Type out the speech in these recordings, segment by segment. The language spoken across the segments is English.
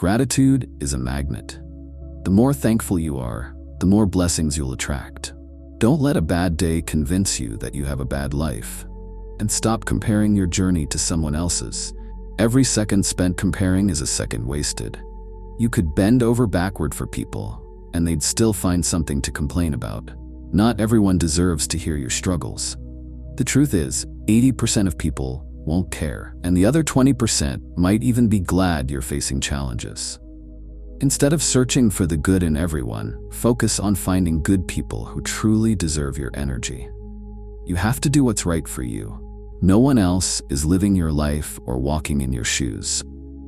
Gratitude is a magnet. The more thankful you are, the more blessings you'll attract. Don't let a bad day convince you that you have a bad life. And stop comparing your journey to someone else's. Every second spent comparing is a second wasted. You could bend over backward for people, and they'd still find something to complain about. Not everyone deserves to hear your struggles. The truth is, 80% of people won't care, and the other 20% might even be glad you're facing challenges. Instead of searching for the good in everyone, focus on finding good people who truly deserve your energy. You have to do what's right for you. No one else is living your life or walking in your shoes.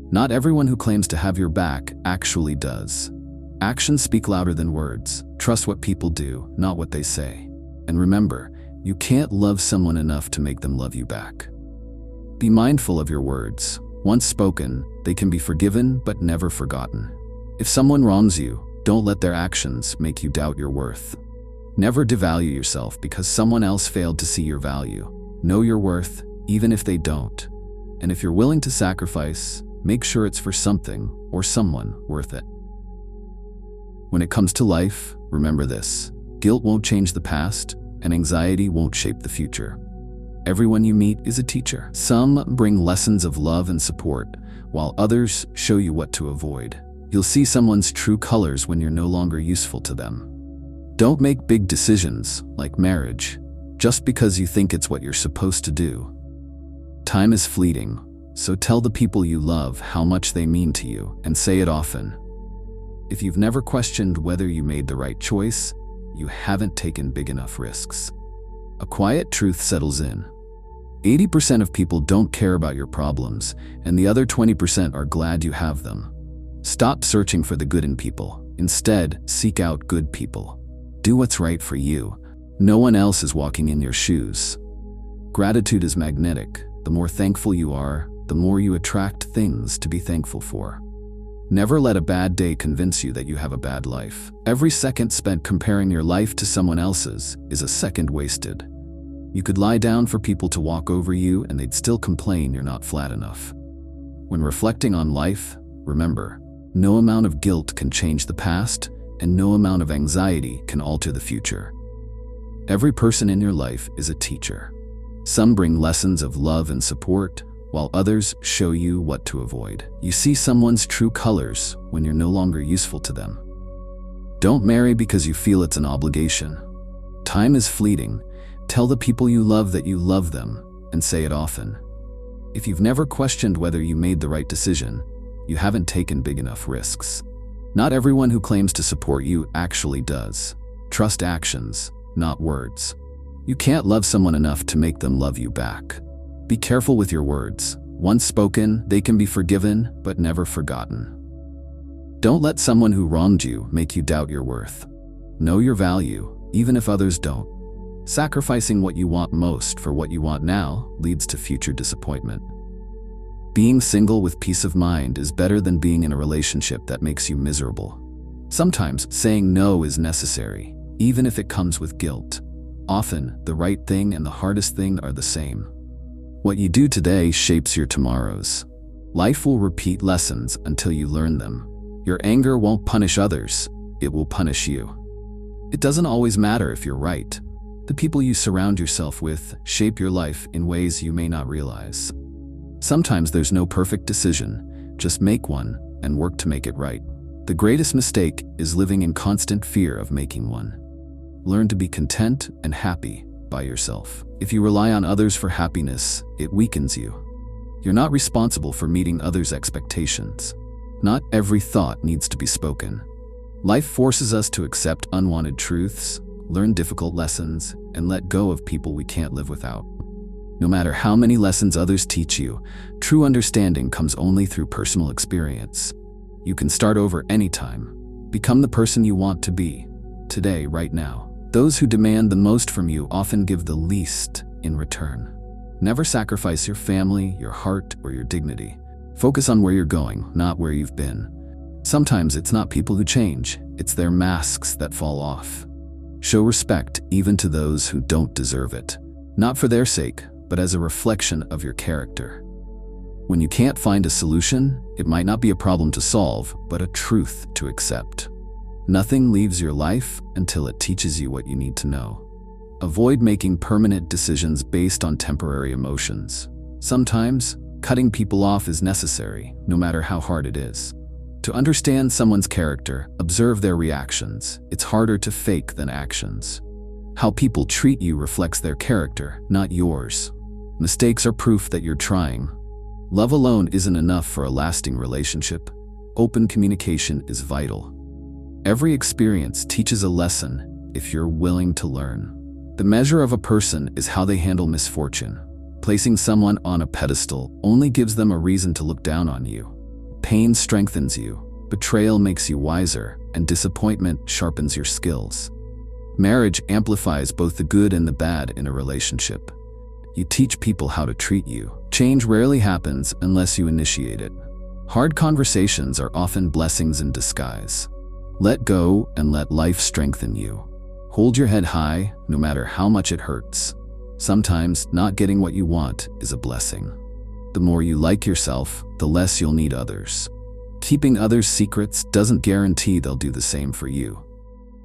Not everyone who claims to have your back actually does. Actions speak louder than words. Trust what people do, not what they say. And remember, you can't love someone enough to make them love you back. Be mindful of your words. Once spoken, they can be forgiven but never forgotten. If someone wrongs you, don't let their actions make you doubt your worth. Never devalue yourself because someone else failed to see your value. Know your worth, even if they don't. And if you're willing to sacrifice, make sure it's for something or someone worth it. When it comes to life, remember this: guilt won't change the past, and anxiety won't shape the future. Everyone you meet is a teacher. Some bring lessons of love and support, while others show you what to avoid. You'll see someone's true colors when you're no longer useful to them. Don't make big decisions, like marriage, just because you think it's what you're supposed to do. Time is fleeting, so tell the people you love how much they mean to you, and say it often. If you've never questioned whether you made the right choice, you haven't taken big enough risks. A quiet truth settles in. 80% of people don't care about your problems, and the other 20% are glad you have them. Stop searching for the good in people. Instead, seek out good people. Do what's right for you. No one else is walking in your shoes. Gratitude is magnetic. The more thankful you are, the more you attract things to be thankful for. Never let a bad day convince you that you have a bad life. Every second spent comparing your life to someone else's is a second wasted. You could lie down for people to walk over you and they'd still complain you're not flat enough. When reflecting on life, remember, no amount of guilt can change the past, and no amount of anxiety can alter the future. Every person in your life is a teacher. Some bring lessons of love and support, while others show you what to avoid. You see someone's true colors when you're no longer useful to them. Don't marry because you feel it's an obligation. Time is fleeting. Tell the people you love that you love them, and say it often. If you've never questioned whether you made the right decision, you haven't taken big enough risks. Not everyone who claims to support you actually does. Trust actions, not words. You can't love someone enough to make them love you back. Be careful with your words. Once spoken, they can be forgiven, but never forgotten. Don't let someone who wronged you make you doubt your worth. Know your value, even if others don't. Sacrificing what you want most for what you want now leads to future disappointment. Being single with peace of mind is better than being in a relationship that makes you miserable. Sometimes saying no is necessary, even if it comes with guilt. Often, the right thing and the hardest thing are the same. What you do today shapes your tomorrows. Life will repeat lessons until you learn them. Your anger won't punish others, it will punish you. It doesn't always matter if you're right. The people you surround yourself with shape your life in ways you may not realize. Sometimes there's no perfect decision, just make one and work to make it right. The greatest mistake is living in constant fear of making one. Learn to be content and happy by yourself. If you rely on others for happiness, it weakens you. You're not responsible for meeting others' expectations. Not every thought needs to be spoken. Life forces us to accept unwanted truths, learn difficult lessons, and let go of people we can't live without. No matter how many lessons others teach you, true understanding comes only through personal experience. You can start over anytime. Become the person you want to be, today, right now. Those who demand the most from you often give the least in return. Never sacrifice your family, your heart, or your dignity. Focus on where you're going, not where you've been. Sometimes it's not people who change, it's their masks that fall off. Show respect even to those who don't deserve it. Not for their sake, but as a reflection of your character. When you can't find a solution, it might not be a problem to solve, but a truth to accept. Nothing leaves your life until it teaches you what you need to know. Avoid making permanent decisions based on temporary emotions. Sometimes, cutting people off is necessary, no matter how hard it is. To understand someone's character, observe their reactions. It's harder to fake than actions. How people treat you reflects their character, not yours. Mistakes are proof that you're trying. Love alone isn't enough for a lasting relationship. Open communication is vital. Every experience teaches a lesson if you're willing to learn. The measure of a person is how they handle misfortune. Placing someone on a pedestal only gives them a reason to look down on you. Pain strengthens you, betrayal makes you wiser, and disappointment sharpens your skills. Marriage amplifies both the good and the bad in a relationship. You teach people how to treat you. Change rarely happens unless you initiate it. Hard conversations are often blessings in disguise. Let go and let life strengthen you. Hold your head high, no matter how much it hurts. Sometimes not getting what you want is a blessing. The more you like yourself, the less you'll need others. Keeping others' secrets doesn't guarantee they'll do the same for you.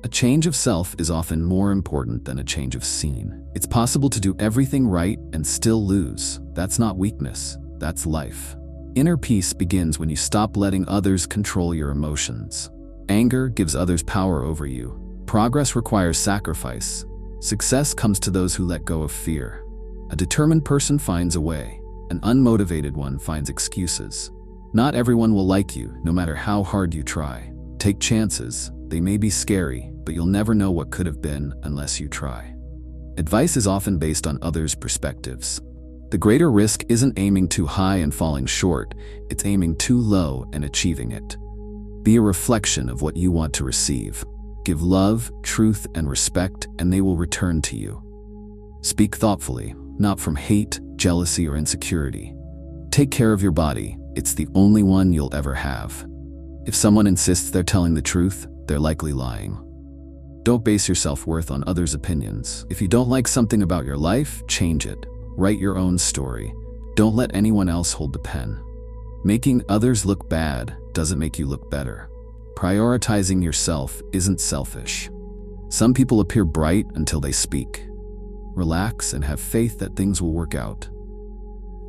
A change of self is often more important than a change of scene. It's possible to do everything right and still lose. That's not weakness, that's life. Inner peace begins when you stop letting others control your emotions. Anger gives others power over you. Progress requires sacrifice. Success comes to those who let go of fear. A determined person finds a way. An unmotivated one finds excuses. Not everyone will like you, no matter how hard you try. Take chances. They may be scary, but you'll never know what could have been unless you try. Advice is often based on others' perspectives. The greater risk isn't aiming too high and falling short, it's aiming too low and achieving it. Be a reflection of what you want to receive. Give love, truth, and respect, and they will return to you. Speak thoughtfully, not from hate, jealousy, or insecurity. Take care of your body. It's the only one you'll ever have. If someone insists they're telling the truth, they're likely lying. Don't base your self-worth on others' opinions. If you don't like something about your life, change it. Write your own story. Don't let anyone else hold the pen. Making others look bad doesn't make you look better. Prioritizing yourself isn't selfish. Some people appear bright until they speak. Relax and have faith that things will work out.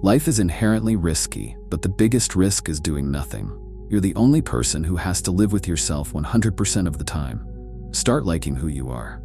Life is inherently risky, but the biggest risk is doing nothing. You're the only person who has to live with yourself 100% of the time. Start liking who you are.